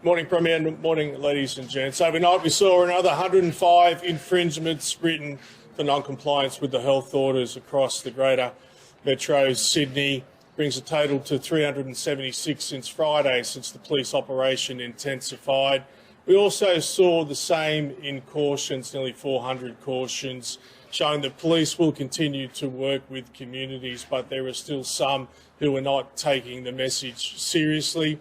Morning, Premier, and morning, ladies and gents. Overnight, we saw another 105 infringements written for non-compliance with the health orders across the greater Metro Sydney. Brings a total to 376 since Friday, since the police operation intensified. We also saw the same in cautions, nearly 400 cautions, showing that police will continue to work with communities, but there are still some who are not taking the message seriously.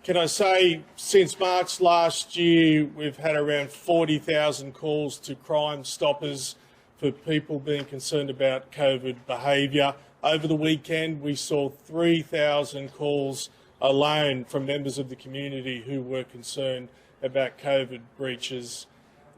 Can I say, since March last year, we've had around 40,000 calls to Crime Stoppers for people being concerned about COVID behaviour. Over the weekend, we saw 3,000 calls alone from members of the community who were concerned about COVID breaches.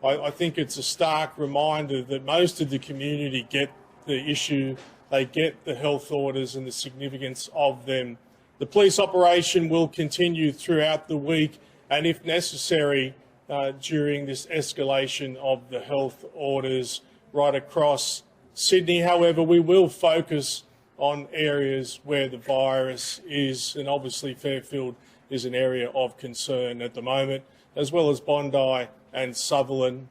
I think it's a stark reminder that most of the community get the issue, they get the health orders and the significance of them. The police operation will continue throughout the week and, if necessary, during this escalation of the health orders right across Sydney. However, we will focus on areas where the virus is, and obviously Fairfield is an area of concern at the moment, as well as Bondi and Sutherland.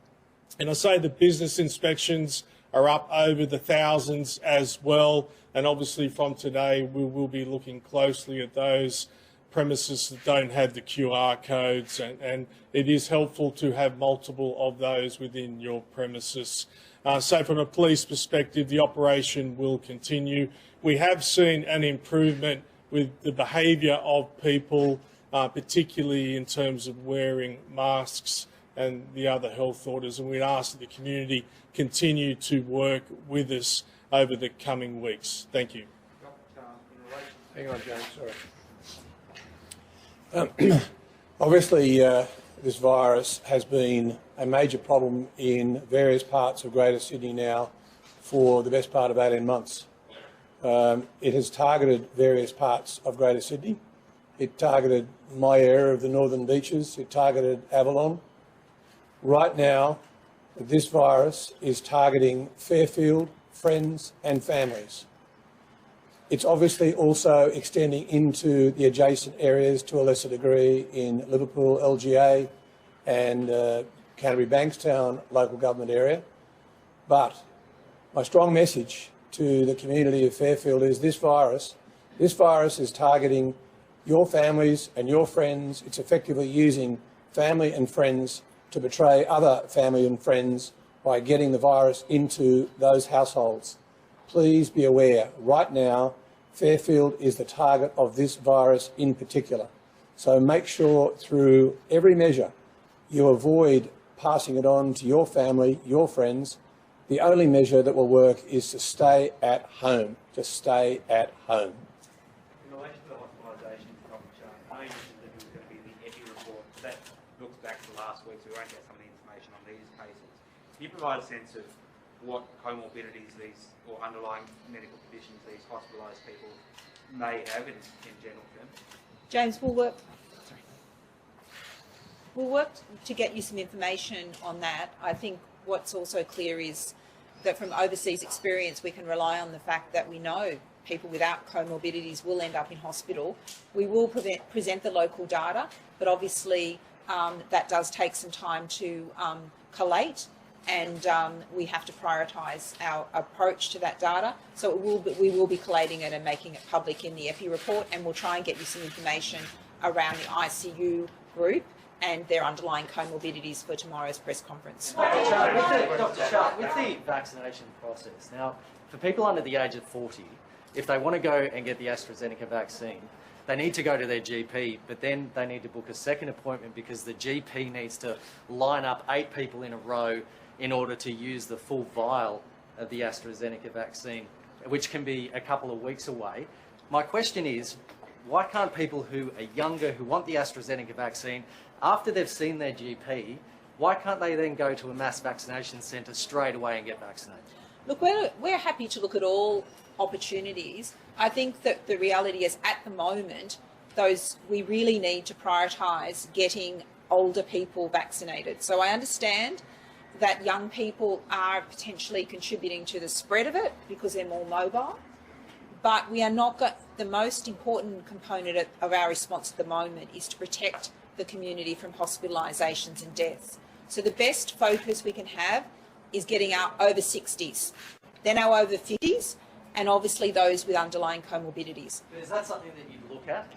And I say the business inspections are up over the thousands as well, and obviously from today we will be looking closely at those premises that don't have the QR codes, and it is helpful to have multiple of those within your premises. So from a police perspective, the operation will continue. We have seen an improvement with the behaviour of people, particularly in terms of wearing masks and the other health orders, and we'd ask that the community continue to work with us over the coming weeks. Thank you. Hang on, James. Sorry. Obviously, this virus has been a major problem in various parts of Greater Sydney now for the best part of 18 months. It has targeted various parts of Greater Sydney. It targeted my area of the Northern Beaches. It targeted Avalon. Right now, this virus is targeting Fairfield, friends and families. It's obviously also extending into the adjacent areas to a lesser degree in Liverpool, LGA and Canterbury Bankstown local government area. But my strong message to the community of Fairfield is this virus is targeting your families and your friends. It's effectively using family and friends to betray other family and friends by getting the virus into those households. Please be aware, right now, Fairfield is the target of this virus in particular. So make sure through every measure you avoid passing it on to your family, your friends. The only measure that will work is to stay at home. Just stay at home. In relation to the hospitalisation, Dr. Chan, I know you mentioned that it was going to be the EPI report. That looks back to last week, so we won't get some of the information on these cases. Can you provide a sense of what comorbidities these, or underlying medical conditions these hospitalised people may have in general terms? James, we'll work to get you some information on that. I think what's also clear is that from overseas experience, we can rely on the fact that we know people without comorbidities will end up in hospital. We will present the local data, but obviously that does take some time to collate, and we have to prioritise our approach to that data. So we will be collating it and making it public in the EPI report, and we'll try and get you some information around the ICU group and their underlying comorbidities for tomorrow's press conference. Dr. Sharp, with the vaccination process, now, for people under the age of 40, if they want to go and get the AstraZeneca vaccine, they need to go to their GP, but then they need to book a second appointment because the GP needs to line up 8 people in a row in order to use the full vial of the AstraZeneca vaccine, which can be a couple of weeks away. My question is, why can't people who are younger, who want the AstraZeneca vaccine, after they've seen their GP, why can't they then go to a mass vaccination centre straight away and get vaccinated? Look, we're happy to look at all opportunities. I think that the reality is, at the moment, we really need to prioritise getting older people vaccinated. So I understand that young people are potentially contributing to the spread of it because they're more mobile, but we are not the most important component of our response at the moment is to protect the community from hospitalisations and deaths. So the best focus we can have is getting our over 60s, then our over 50s, and obviously those with underlying comorbidities. Is that something that you'd look at?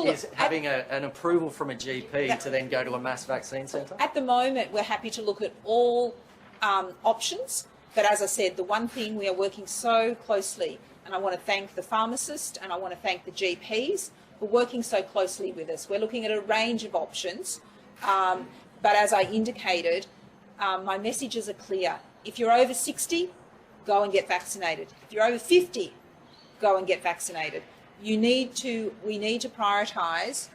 Is having an approval from a GP to then go to a mass vaccine centre? At the moment, we're happy to look at all options, but as I said, the one thing we are working so closely, and I want to thank the pharmacist and I want to thank the GPs for working so closely with us. We're looking at a range of options, but as I indicated, my messages are clear. If you're over 60, go and get vaccinated. If you're over 50, go and get vaccinated. We need to prioritise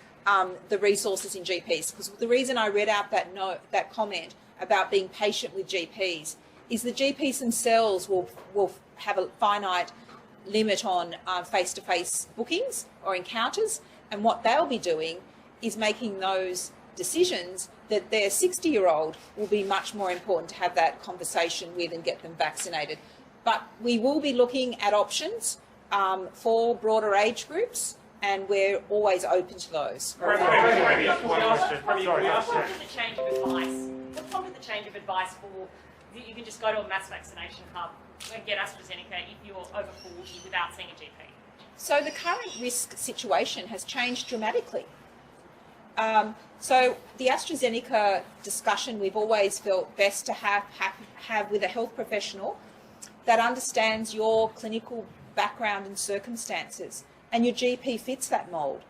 the resources in GPs, because the reason I read out that comment about being patient with GPs is the GPs themselves will have a finite limit on face-to-face bookings or encounters, and what they'll be doing is making those decisions that their 60-year-old will be much more important to have that conversation with and get them vaccinated. But we will be looking at options for broader age groups, and we're always open to those. What prompted the change of advice for you can just go to a mass vaccination hub and get AstraZeneca if you're over 40 without seeing a GP? So the current risk situation has changed dramatically. So the AstraZeneca discussion we've always felt best to have with a health professional that understands your clinical background and circumstances, and your GP fits that mould.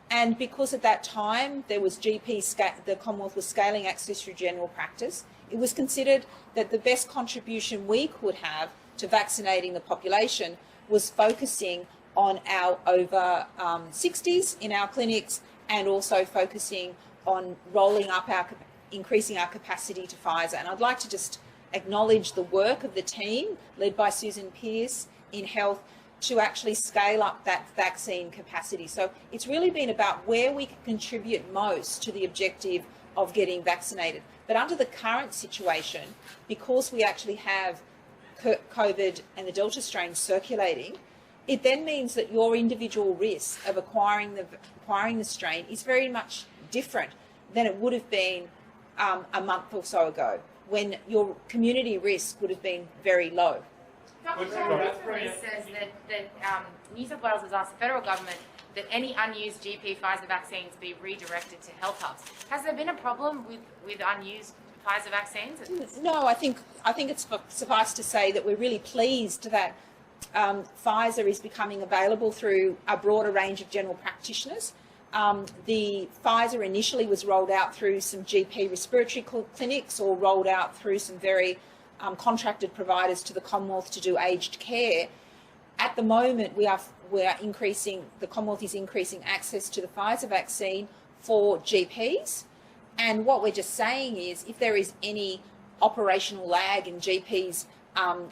And because at that time there was the Commonwealth was scaling access through general practice, it was considered that the best contribution we could have to vaccinating the population was focusing on our over 60s in our clinics, and also focusing on increasing our capacity to Pfizer. And I'd like to just acknowledge the work of the team led by Susan Pearce in health to actually scale up that vaccine capacity. So it's really been about where we can contribute most to the objective of getting vaccinated. But under the current situation, because we actually have COVID and the Delta strain circulating, it then means that your individual risk of acquiring the strain is very much different than it would have been a month or so ago, when your community risk would have been very low. Dr. Brad says that New South Wales has asked the federal government that any unused GP Pfizer vaccines be redirected to health hubs. Has there been a problem with unused Pfizer vaccines? No, I think it's suffice to say that we're really pleased that Pfizer is becoming available through a broader range of general practitioners. The Pfizer initially was rolled out through some GP respiratory clinics, or rolled out through some very contracted providers to the Commonwealth to do aged care. At the moment, the Commonwealth is increasing access to the Pfizer vaccine for GPs. And what we're just saying is, if there is any operational lag in GPs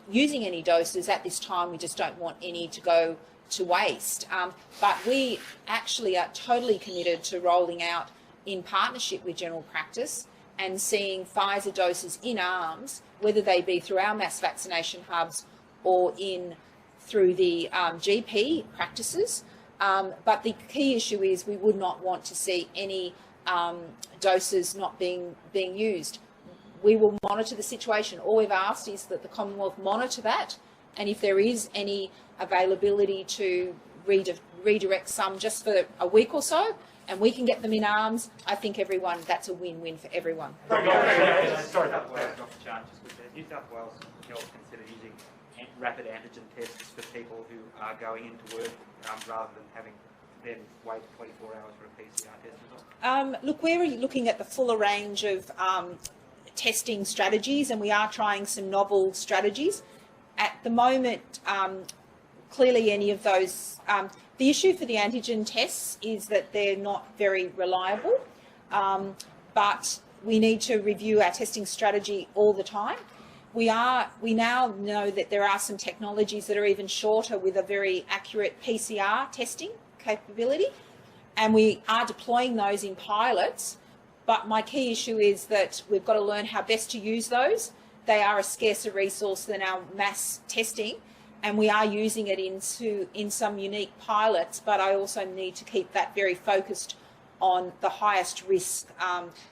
using any doses at this time, we just don't want any to go to waste. But we actually are totally committed to rolling out in partnership with general practice and seeing Pfizer doses in arms, whether they be through our mass vaccination hubs or through the GP practices. But the key issue is we would not want to see any doses not being used. We will monitor the situation. All we've asked is that the Commonwealth monitor that, and if there is any availability to redirect some just for a week or so, and we can get them in arms, I think that's a win-win for everyone. Sorry, Dr. Chan, just with that, New South Wales Health consider using rapid antigen tests for people who are going into work rather than having then wait 24 hours for a PCR test as well? Look, we're looking at the fuller range of testing strategies, and we are trying some novel strategies. At the moment, clearly any of those, the issue for the antigen tests is that they're not very reliable, but we need to review our testing strategy all the time. We now know that there are some technologies that are even shorter with a very accurate PCR testing capability, and we are deploying those in pilots. But my key issue is that we've got to learn how best to use those. They are a scarcer resource than our mass testing, and we are using it in some unique pilots, but I also need to keep that very focused on the highest risk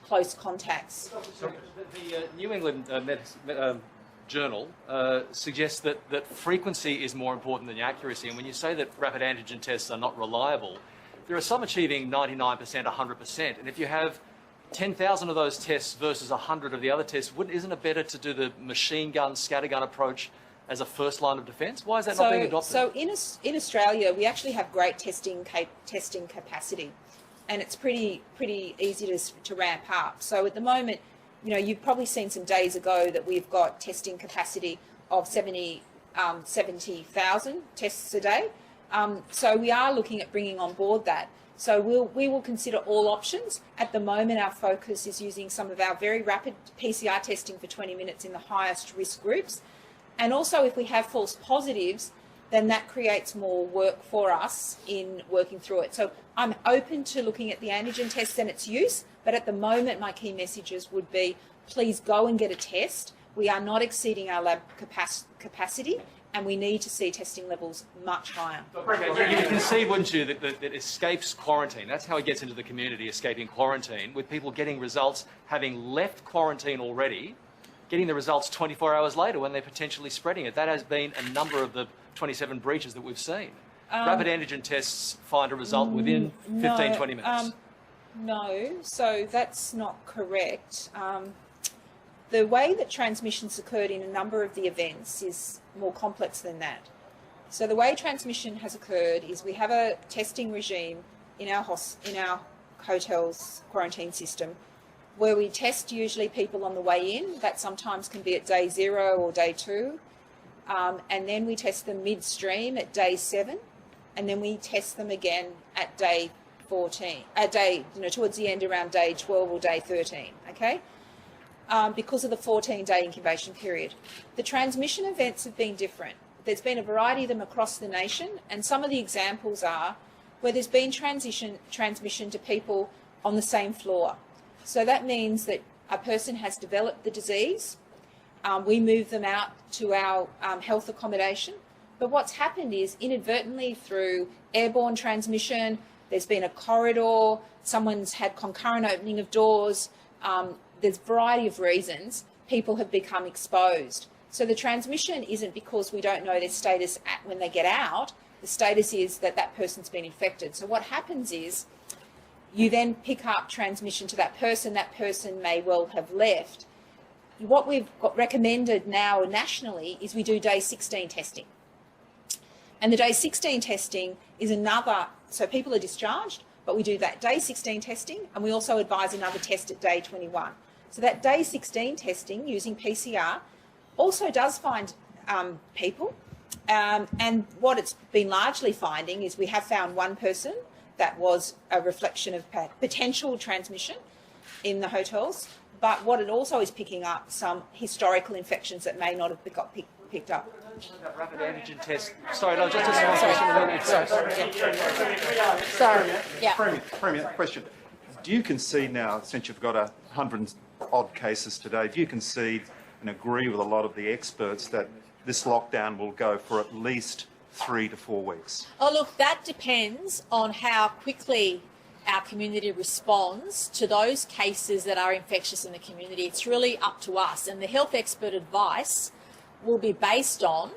close contacts. So the New England Journal suggests that frequency is more important than accuracy. And when you say that rapid antigen tests are not reliable, there are some achieving 99%, 100%. And if you have 10,000 of those tests versus 100 of the other tests, isn't it better to do the machine gun, scattergun approach as a first line of defence? Why is that not being adopted? So in Australia, we actually have great testing capacity, and it's pretty easy to ramp up. So at the moment, you know, you've probably seen some days ago that we've got testing capacity of 70,000 tests a day. So we are looking at bringing on board that. So we will consider all options. At the moment, our focus is using some of our very rapid PCR testing for 20 minutes in the highest risk groups. And also, if we have false positives, then that creates more work for us in working through it. So I'm open to looking at the antigen test and its use, but at the moment, my key messages would be, please go and get a test. We are not exceeding our lab capacity, and we need to see testing levels much higher. You can see, wouldn't you, that escapes quarantine. That's how it gets into the community, escaping quarantine, with people getting results, having left quarantine already, getting the results 24 hours later when they're potentially spreading it. That has been a number of the 27 breaches that we've seen. Rapid antigen tests find a result within 15, 20 minutes. No, so that's not correct. The way that transmissions occurred in a number of the events is more complex than that. So the way transmission has occurred is we have a testing regime in our hotel's quarantine system where we test usually people on the way in. That sometimes can be at day 0 or day 2. And then we test them midstream at day 7. And then we test them again at day 14, towards the end around day 12 or day 13, okay? Because of the 14-day incubation period. The transmission events have been different. There's been a variety of them across the nation, and some of the examples are where there's been transmission to people on the same floor. So that means that a person has developed the disease, we move them out to our health accommodation, but what's happened is inadvertently through airborne transmission, there's been a corridor, someone's had concurrent opening of doors, there's a variety of reasons people have become exposed. So the transmission isn't because we don't know their status when they get out. The status is that that person's been infected. So what happens is you then pick up transmission to that person. That person may well have left. What we've got recommended now nationally is we do day 16 testing. And the day 16 testing is another, so people are discharged, but we do that day 16 testing, and we also advise another test at day 21. So that day 16 testing using PCR also does find people, and what it's been largely finding is we have found one person that was a reflection of potential transmission in the hotels, but what it also is picking up some historical infections that may not have got picked up. That rapid antigen test. Sorry, no, just a Sorry. Yeah. Premier, question. Do you concede now, since you've got 100-odd cases today, do you concede and agree with a lot of the experts that this lockdown will go for at least 3 to 4 weeks? Oh, look, that depends on how quickly our community responds to those cases that are infectious in the community. It's really up to us, and the health expert advice will be based on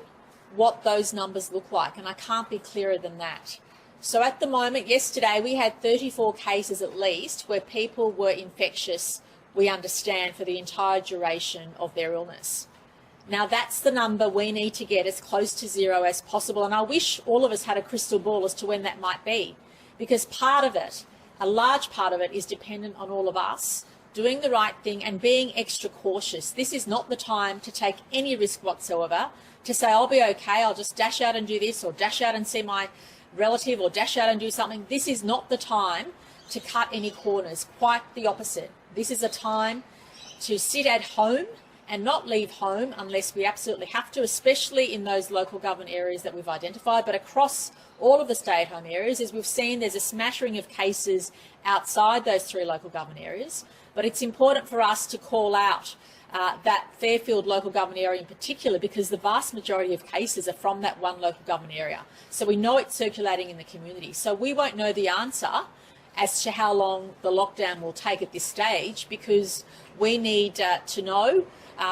what those numbers look like, and I can't be clearer than that. So at the moment, yesterday we had 34 cases at least where people were infectious, we understand, for the entire duration of their illness. Now that's the number we need to get as close to 0 as possible, and I wish all of us had a crystal ball as to when that might be, because part of it, a large part of it, is dependent on all of us doing the right thing and being extra cautious. This is not the time to take any risk whatsoever, to say, I'll be okay, I'll just dash out and do this, or dash out and see my relative, or dash out and do something. This is not the time to cut any corners, quite the opposite. This is a time to sit at home and not leave home unless we absolutely have to, especially in those local government areas that we've identified. But across all of the stay-at-home areas, as we've seen, there's a smattering of cases outside those 3 local government areas. But it's important for us to call out that Fairfield local government area in particular, because the vast majority of cases are from that one local government area. So we know it's circulating in the community. So we won't know the answer as to how long the lockdown will take at this stage, because we need to know.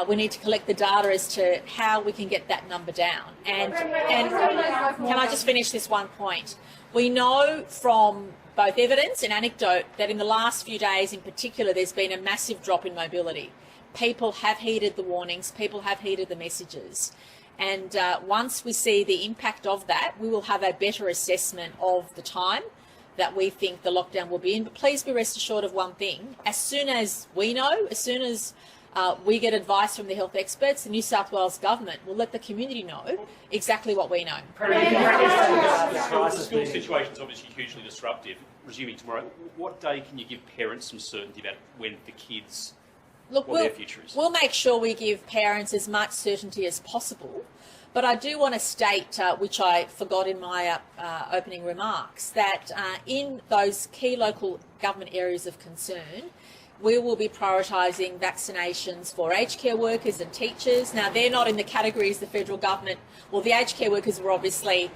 We need to collect the data as to how we can get that number down. And can I just finish this one point? We know from both evidence and anecdote that in the last few days in particular, there's been a massive drop in mobility. People have heeded the warnings, people have heeded the messages. And once we see the impact of that, we will have a better assessment of the time that we think the lockdown will be in. But please be rest assured of one thing: as soon as we know, as soon as we get advice from the health experts, the New South Wales government will let the community know exactly what we know. The school situation is obviously hugely disruptive. Resuming tomorrow, what day can you give parents some certainty about when the kids, what their future is? We'll make sure we give parents as much certainty as possible. But I do want to state, which I forgot in my opening remarks, that in those key local government areas of concern, we will be prioritising vaccinations for aged care workers and teachers. Now, they're not in the categories the federal government, well, the aged care workers were obviously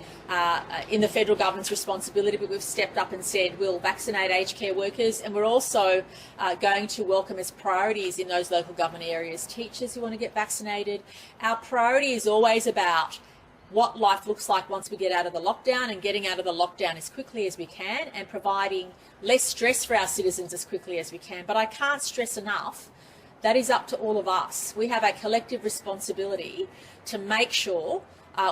in the federal government's responsibility, but we've stepped up and said we'll vaccinate aged care workers, and we're also going to welcome as priorities in those local government areas teachers who want to get vaccinated. Our priority is always about what life looks like once we get out of the lockdown, and getting out of the lockdown as quickly as we can and providing less stress for our citizens as quickly as we can. But I can't stress enough, that is up to all of us. We have a collective responsibility to make sure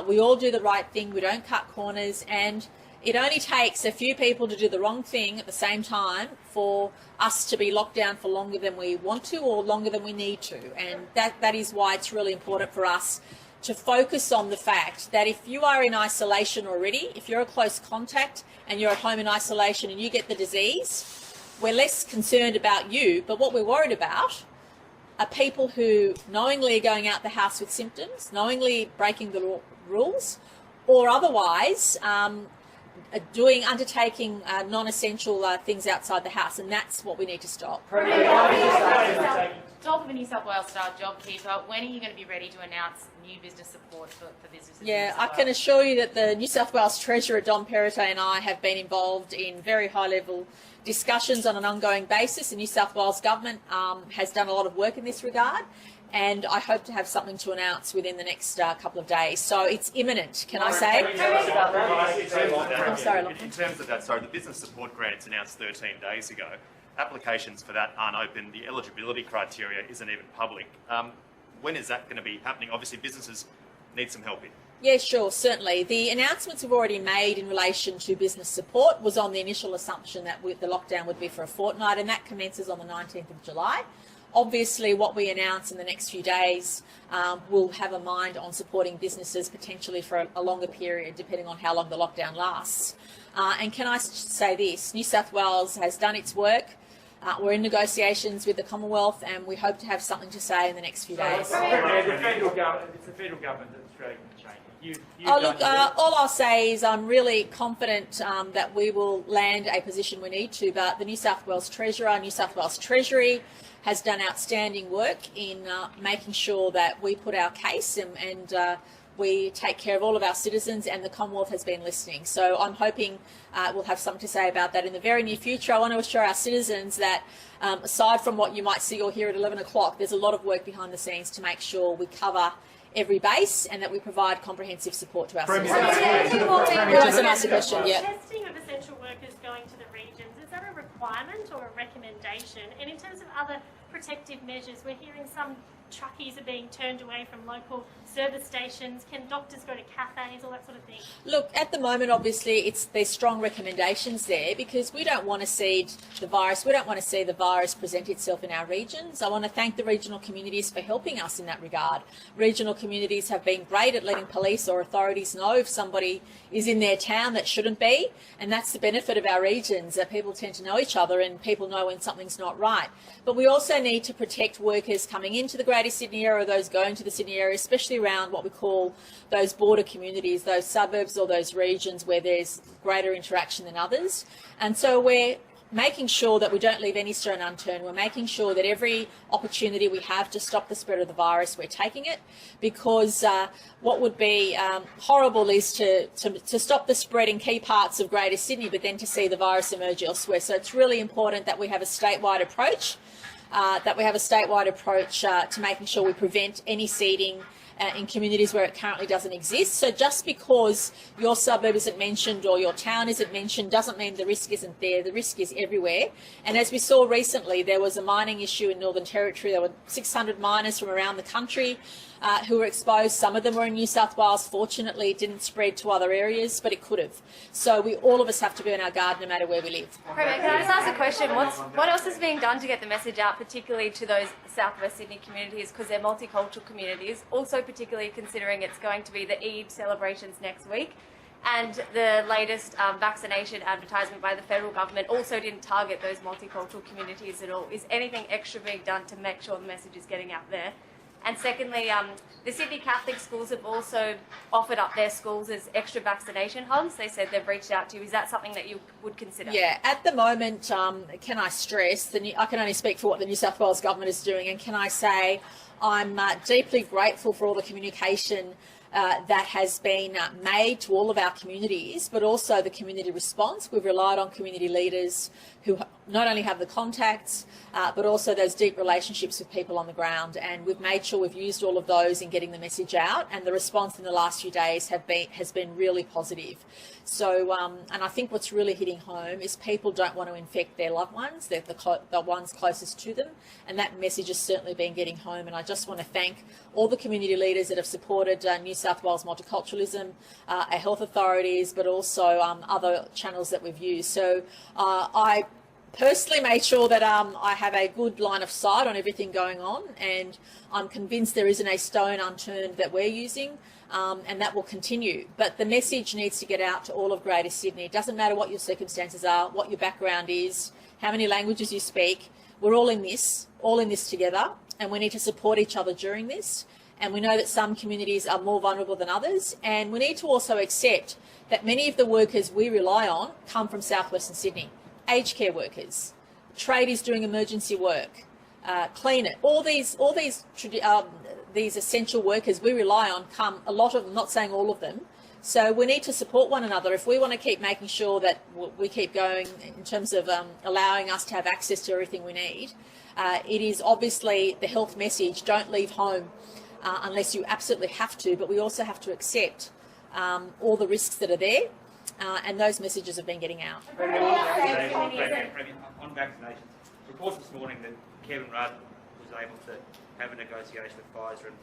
we all do the right thing, we don't cut corners, and it only takes a few people to do the wrong thing at the same time for us to be locked down for longer than we want to or longer than we need to. And that is why it's really important for us to focus on the fact that if you are in isolation already, if you're a close contact and you're at home in isolation and you get the disease, we're less concerned about you, but what we're worried about are people who knowingly are going out the house with symptoms, knowingly breaking the rules, or otherwise undertaking non-essential things outside the house, and that's what we need to stop. Top of a New South Wales Star JobKeeper, when are you going to be ready to announce new business support for businesses? Yeah, I can assure you that the New South Wales Treasurer, Don Perrottet, and I have been involved in very high-level discussions on an ongoing basis. The New South Wales Government has done a lot of work in this regard, and I hope to have something to announce within the next couple of days. So it's imminent, can I say? I'm sorry, Lachlan. In terms of that, the business support grants announced 13 days ago. Applications for that aren't open. The eligibility criteria isn't even public. When is that going to be happening? Obviously, businesses need some help in. Yeah, sure, certainly. The announcements we've already made in relation to business support was on the initial assumption that the lockdown would be for a fortnight, and that commences on the 19th of July. Obviously, what we announce in the next few days will have a mind on supporting businesses potentially for a longer period, depending on how long the lockdown lasts. And can I say this? New South Wales has done its work. We're in negotiations with the Commonwealth, and we hope to have something to say in the next few days. It's the federal government that's dragging the chain. All I'll say is I'm really confident that we will land a position we need to, but the New South Wales Treasurer, New South Wales Treasury has done outstanding work in making sure that we put our case and we take care of all of our citizens, and the Commonwealth has been listening. So I'm hoping we'll have something to say about that in the very near future. I want to assure our citizens that aside from what you might see or hear at 11 o'clock, there's a lot of work behind the scenes to make sure we cover every base and that we provide comprehensive support to our citizens. Who wants to ask a question? Yeah. Testing of essential workers going to the regions, is that a requirement or a recommendation? And in terms of other protective measures, we're hearing some truckies are being turned away from local service stations. Can doctors go to cafes, all that sort of thing? Look, at the moment, obviously, there's strong recommendations there because we don't want to seed the virus. We don't want to see the virus present itself in our regions. I want to thank the regional communities for helping us in that regard. Regional communities have been great at letting police or authorities know if somebody is in their town that shouldn't be, and that's the benefit of our regions, that people tend to know each other and people know when something's not right. But we also need to protect workers coming into the Greater Sydney area or those going to the Sydney area, especially around what we call those border communities, those suburbs or those regions where there's greater interaction than others. And so we're making sure that we don't leave any stone unturned. We're making sure that every opportunity we have to stop the spread of the virus, we're taking it, because what would be horrible is to stop the spread in key parts of Greater Sydney, but then to see the virus emerge elsewhere. So it's really important that we have a statewide approach, to making sure we prevent any seeding in communities where it currently doesn't exist. So just because your suburb isn't mentioned or your town isn't mentioned doesn't mean the risk isn't there. The risk is everywhere. And as we saw recently, there was a mining issue in Northern Territory. There were 600 miners from around the country who were exposed. Some of them were in New South Wales. Fortunately, it didn't spread to other areas, but it could have. So all of us have to be on our guard no matter where we live. Premier, can I just ask a question? What else is being done to get the message out, particularly to those Southwest Sydney communities, because they're multicultural communities, also particularly considering it's going to be the Eid celebrations next week, and the latest vaccination advertisement by the federal government also didn't target those multicultural communities at all. Is anything extra being done to make sure the message is getting out there? And secondly, the Sydney Catholic schools have also offered up their schools as extra vaccination hubs. They said they've reached out to you. Is that something that you would consider? Yeah, at the moment, can I stress, I can only speak for what the New South Wales government is doing, and can I say I'm deeply grateful for all the communication that has been made to all of our communities, but also the community response. We've relied on community leaders who not only have the contacts, but also those deep relationships with people on the ground. And we've made sure we've used all of those in getting the message out. And the response in the last few days has been really positive. So, and I think what's really hitting home is people don't want to infect their loved ones. They're the ones closest to them. And that message has certainly been getting home. And I just want to thank all the community leaders that have supported New South Wales multiculturalism, our health authorities, but also other channels that we've used. So I personally made sure that I have a good line of sight on everything going on, and I'm convinced there isn't a stone unturned that we're using, and that will continue. But the message needs to get out to all of Greater Sydney. It doesn't matter what your circumstances are, what your background is, how many languages you speak. We're all in this together, and we need to support each other during this. And we know that some communities are more vulnerable than others, and we need to also accept that many of the workers we rely on come from southwestern Sydney. Aged care workers, tradies doing emergency work, cleaner, all these essential workers we rely on come, a lot of them, not saying all of them. So we need to support one another if we want to keep making sure that we keep going in terms of allowing us to have access to everything we need. It is obviously the health message: don't leave home unless you absolutely have to, but we also have to accept all the risks that are there. And those messages have been getting out. On vaccinations, reports this morning that Kevin Rudd was able to have a negotiation with Pfizer and,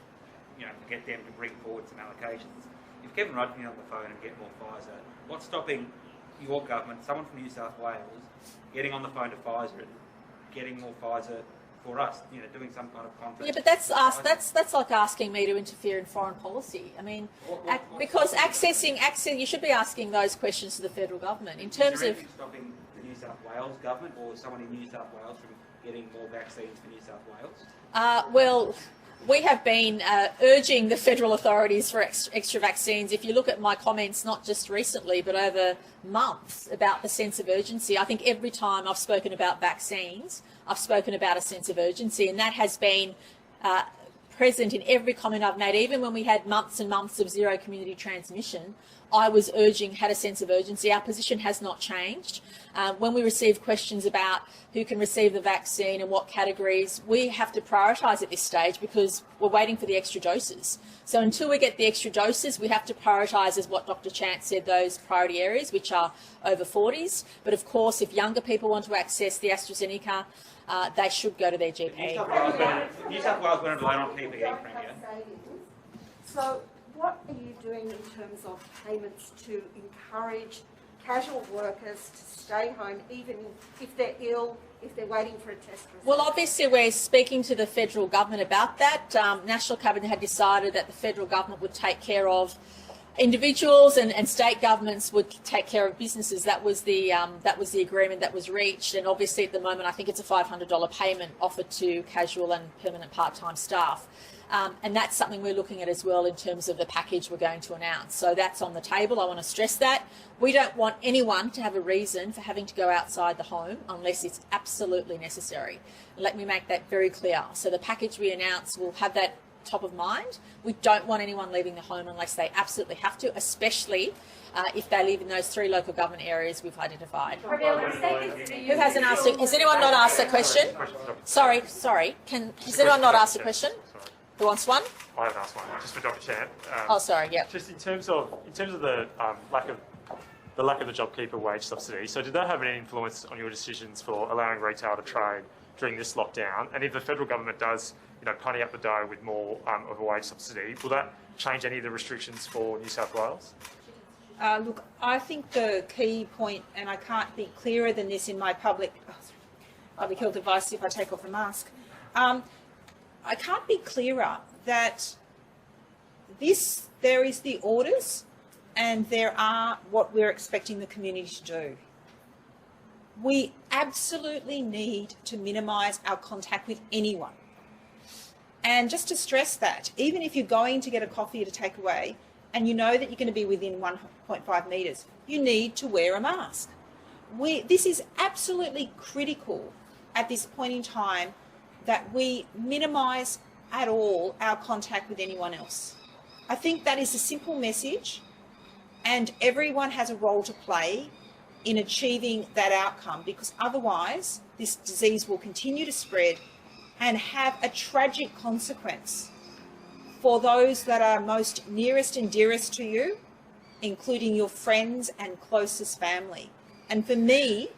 get them to bring forward some allocations. If Kevin Rudd can get on the phone and get more Pfizer, what's stopping your government, someone from New South Wales, getting on the phone to Pfizer and getting more Pfizer for us, doing some kind of contract? Yeah, but that's like asking me to interfere in foreign policy. I mean, because accessing, you should be asking those questions to the federal government in terms of stopping the New South Wales government or someone in New South Wales from getting more vaccines for New South Wales? Well, we have been urging the federal authorities for extra vaccines. If you look at my comments, not just recently, but over months, about the sense of urgency, I think every time I've spoken about vaccines, I've spoken about a sense of urgency, and that has been present in every comment I've made. Even when we had months and months of zero community transmission, I was had a sense of urgency. Our position has not changed. When we receive questions about who can receive the vaccine and what categories, we have to prioritise at this stage because we're waiting for the extra doses. So until we get the extra doses, we have to prioritise, as what Dr. Chant said, those priority areas, which are over 40s. But of course, if younger people want to access the AstraZeneca, they should go to their GP. New South Wales went alone on PPE, Premier. So what are you doing in terms of payments to encourage casual workers to stay home, even if they're ill, if they're waiting for a test result? Well, obviously we're speaking to the federal government about that. National Cabinet had decided that the federal government would take care of individuals and state governments would take care of businesses. That was the agreement that was reached, and obviously at the moment I think it's a $500 payment offered to casual and permanent part-time staff. And that's something we're looking at as well in terms of the package we're going to announce. So that's on the table. I want to stress that. We don't want anyone to have a reason for having to go outside the home unless it's absolutely necessary. Let me make that very clear. So the package we announce will have that top of mind. We don't want anyone leaving the home unless they absolutely have to, especially if they live in those 3 local government areas we've identified. Who hasn't asked it? Has anyone not asked a question? Sorry. Has anyone not asked a question? Who wants one? I haven't asked one. Just for Dr. Chan. Just in terms of the lack of the JobKeeper wage subsidy. So did that have any influence on your decisions for allowing retail to trade during this lockdown? And if the federal government does, pony up the dough with more of a wage subsidy, will that change any of the restrictions for New South Wales? Look, I think the key point, and I can't be clearer than this in my public health advice if I take off a mask. I can't be clearer that there is the orders and there are what we're expecting the community to do. We absolutely need to minimise our contact with anyone. And just to stress that, even if you're going to get a coffee at a takeaway and you know that you're going to be within 1.5 metres, you need to wear a mask. This is absolutely critical at this point in time that we minimise at all our contact with anyone else. I think that is a simple message, and everyone has a role to play in achieving that outcome, because otherwise this disease will continue to spread and have a tragic consequence for those that are most nearest and dearest to you, including your friends and closest family. And for me,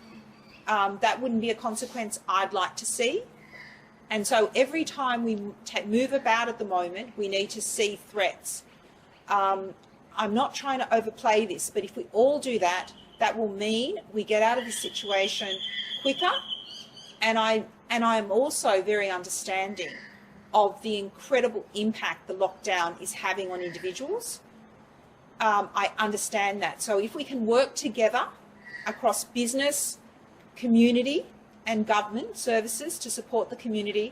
that wouldn't be a consequence I'd like to see. And so every time we move about at the moment, we need to see threats. I'm not trying to overplay this, but if we all do that, that will mean we get out of this situation quicker. And I'm also very understanding of the incredible impact the lockdown is having on individuals. I understand that. So if we can work together across business, community and government services to support the community,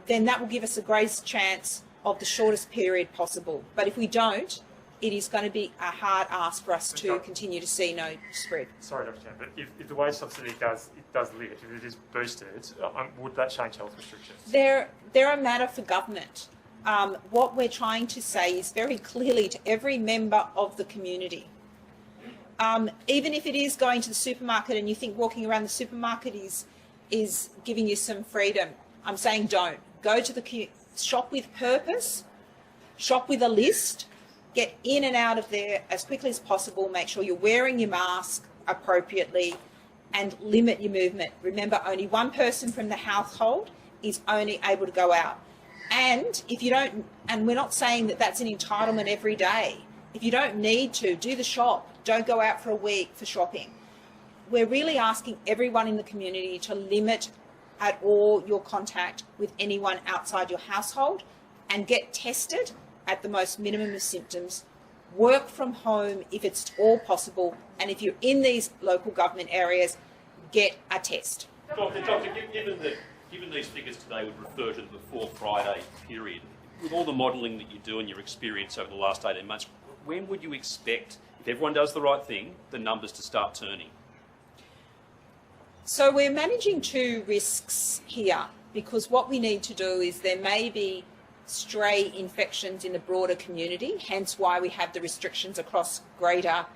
then that will give us a great chance of the shortest period possible. But if we don't, it is going to be a hard ask for us to continue to see no spread. Sorry, Dr. Chan, but if the wage subsidy does lift, if it is boosted, would that change health restrictions? They're a matter for government. What we're trying to say is very clearly to every member of the community. Even if it is going to the supermarket and you think walking around the supermarket is giving you some freedom, I'm saying don't. Go to the shop with purpose, shop with a list, get in and out of there as quickly as possible, make sure you're wearing your mask appropriately and limit your movement. Remember, only one person from the household is only able to go out. And if you don't, and we're not saying that that's an entitlement every day, if you don't need to, do the shop. Don't go out for a week for shopping. We're really asking everyone in the community to limit at all your contact with anyone outside your household and get tested at the most minimum of symptoms. Work from home if it's all possible, and if you're in these local government areas, get a test. Doctor, given these figures today would refer to the before Friday period, with all the modelling that you do and your experience over the last 18 months, when would you expect, if everyone does the right thing, the numbers to start turning? So we're managing two risks here, because what we need to do is there may be stray infections in the broader community, hence why we have the restrictions across Greater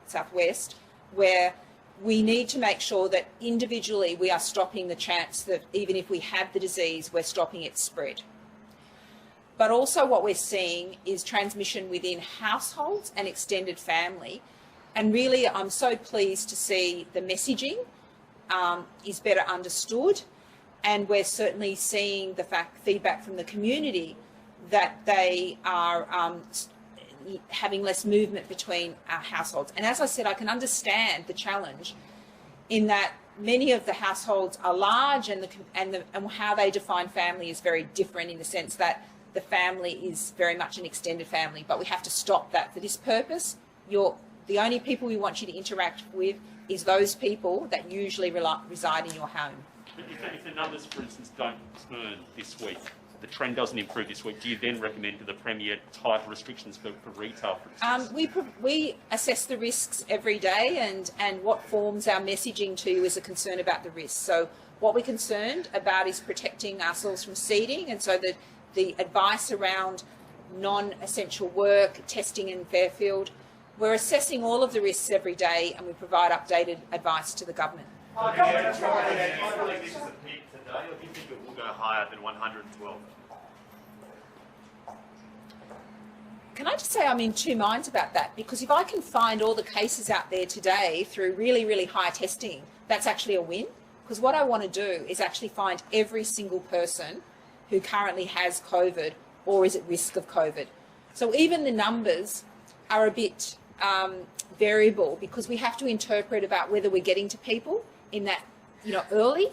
Southwest, where we need to make sure that individually we are stopping the chance that even if we have the disease, we're stopping its spread. But also what we're seeing is transmission within households and extended family. And really, I'm so pleased to see the messaging is better understood. And we're certainly seeing the feedback from the community that they are having less movement between our households. And as I said, I can understand the challenge in that many of the households are large, and how they define family is very different, in the sense that the family is very much an extended family, but we have to stop that. For this purpose, the only people we want you to interact with is those people that usually reside in your home. But if the numbers, for instance, don't turn this week, the trend doesn't improve this week, do you then recommend to the Premier tighter restrictions for retail, for instance? We assess the risks every day, and what forms our messaging to you is a concern about the risks. So what we're concerned about is protecting ourselves from seeding, and so the advice around non-essential work, testing in Fairfield, we're assessing all of the risks every day, and we provide updated advice to the government. Do you believe this is a peak today, or do you think it will go higher than 112? Can I just say I'm in two minds about that? Because if I can find all the cases out there today through really, really high testing, that's actually a win. Because what I want to do is actually find every single person who currently has COVID or is at risk of COVID. So even the numbers are a bit variable, because we have to interpret about whether we're getting to people in that, early.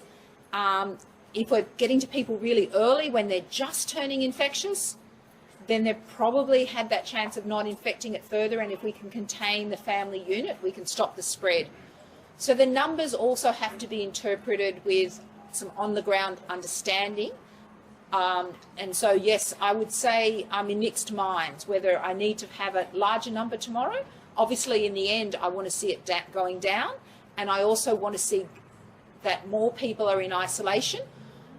If we're getting to people really early when they're just turning infectious, then they've probably had that chance of not infecting it further, and if we can contain the family unit, we can stop the spread. So the numbers also have to be interpreted with some on-the-ground understanding. And so, yes, I would say I'm in mixed minds whether I need to have a larger number tomorrow. Obviously, in the end, I want to see it going down, and I also want to see that more people are in isolation,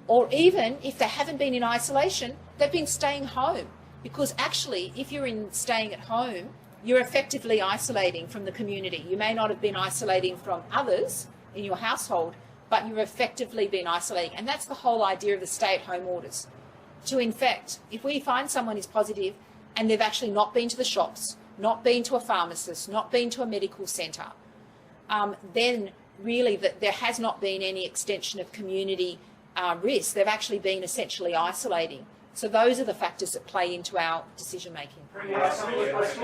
or even if they haven't been in isolation, they've been staying home. Because actually, if you're staying at home, you're effectively isolating from the community. You may not have been isolating from others in your household, but you've effectively been isolating. And that's the whole idea of the stay-at-home orders. To infect, if we find someone is positive and they've actually not been to the shops, not been to a pharmacist, not been to a medical centre, then really there has not been any extension of community risk. They've actually been essentially isolating. So those are the factors that play into our decision making. Are schools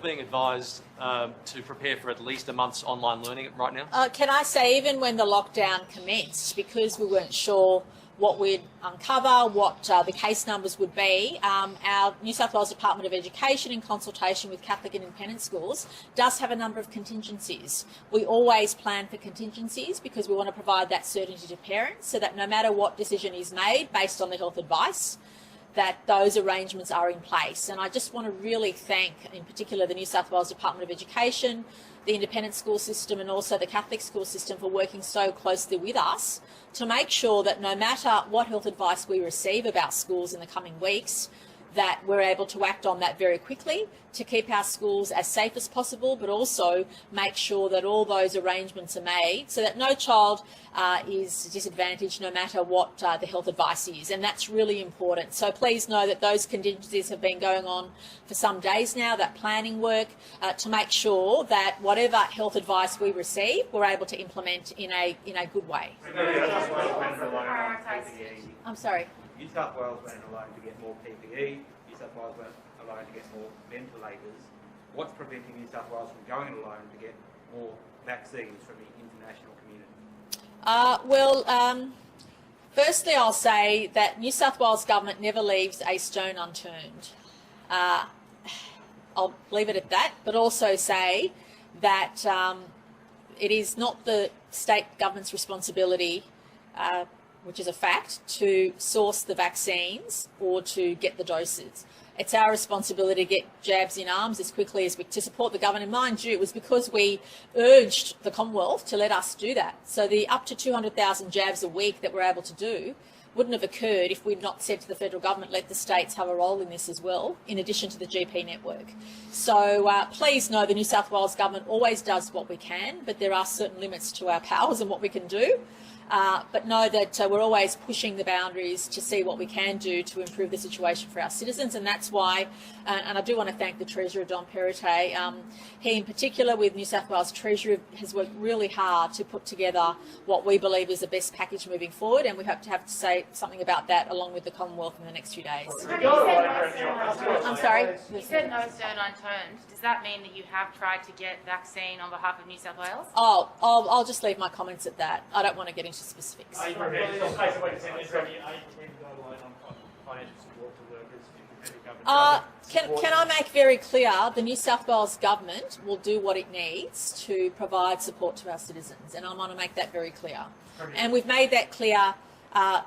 being advised to prepare for at least a month's online learning right now? Can I say, even when the lockdown commenced, because we weren't sure what we'd uncover, what the case numbers would be, our New South Wales Department of Education, in consultation with Catholic and independent schools, does have a number of contingencies. We always plan for contingencies because we want to provide that certainty to parents, so that no matter what decision is made based on the health advice, that those arrangements are in place. And I just want to really thank, in particular, the New South Wales Department of Education, the independent school system, and also the Catholic school system for working so closely with us to make sure that no matter what health advice we receive about schools in the coming weeks, that we're able to act on that very quickly to keep our schools as safe as possible, but also make sure that all those arrangements are made so that no child is disadvantaged no matter what the health advice is. And that's really important. So please know that those contingencies have been going on for some days now, that planning work, to make sure that whatever health advice we receive, we're able to implement in a good way. I'm sorry. New South Wales went alone to get more PPE, New South Wales went alone to get more ventilators. What's preventing New South Wales from going alone to get more vaccines from the international community? Firstly, I'll say that New South Wales Government never leaves a stone unturned. I'll leave it at that, but also say that it is not the state government's responsibility, which is a fact, to source the vaccines or to get the doses. It's our responsibility to get jabs in arms as quickly as to support the government. And mind you, it was because we urged the Commonwealth to let us do that. So the up to 200,000 jabs a week that we're able to do wouldn't have occurred if we'd not said to the federal government, let the states have a role in this as well, in addition to the GP network. So please know the New South Wales Government always does what we can, but there are certain limits to our powers and what we can do. But know that we're always pushing the boundaries to see what we can do to improve the situation for our citizens, and that's why, and I do want to thank the Treasurer, Don Perrottet. He in particular, with New South Wales Treasury, has worked really hard to put together what we believe is the best package moving forward, and we hope to have to say something about that along with the Commonwealth in the next few days. I'm sorry? You said no stone unturned. Does that mean that you have tried to get vaccine on behalf of New South Wales? Oh, I'll just leave my comments at that. I don't want to get into specifics. financial support to workers if the federal government Can I make very clear, the New South Wales government will do what it needs to provide support to our citizens, and I want to make that very clear. And we've made that clear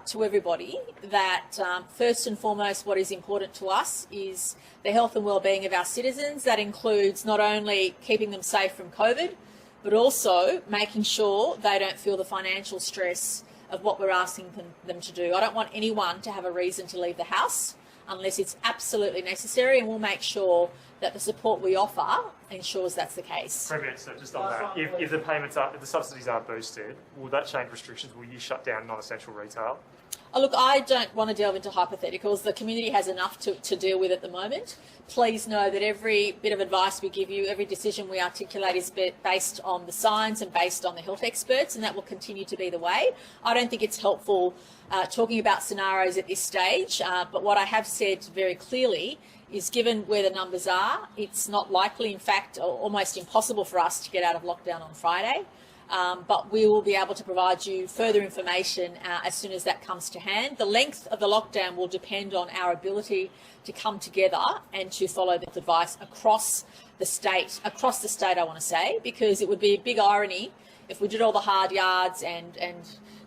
to everybody that first and foremost what is important to us is the health and well-being of our citizens. That includes not only keeping them safe from COVID, but also making sure they don't feel the financial stress of what we're asking them to do. I don't want anyone to have a reason to leave the house unless it's absolutely necessary, and we'll make sure that the support we offer ensures that's the case. Premier, so just on that, if the subsidies are boosted, will that change restrictions? Will you shut down non-essential retail? Look, I don't want to delve into hypotheticals. The community has enough to deal with at the moment. Please know that every bit of advice we give you, every decision we articulate is based on the science and based on the health experts, and that will continue to be the way. I don't think it's helpful talking about scenarios at this stage, but what I have said very clearly is given where the numbers are, it's not likely, in fact, almost impossible for us to get out of lockdown on Friday. But we will be able to provide you further information as soon as that comes to hand. The length of the lockdown will depend on our ability to come together and to follow the advice across the state, I want to say, because it would be a big irony if we did all the hard yards and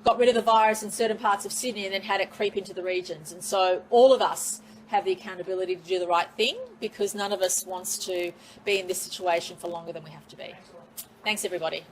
got rid of the virus in certain parts of Sydney and then had it creep into the regions. And so all of us have the accountability to do the right thing, because none of us wants to be in this situation for longer than we have to be. Thanks, everybody.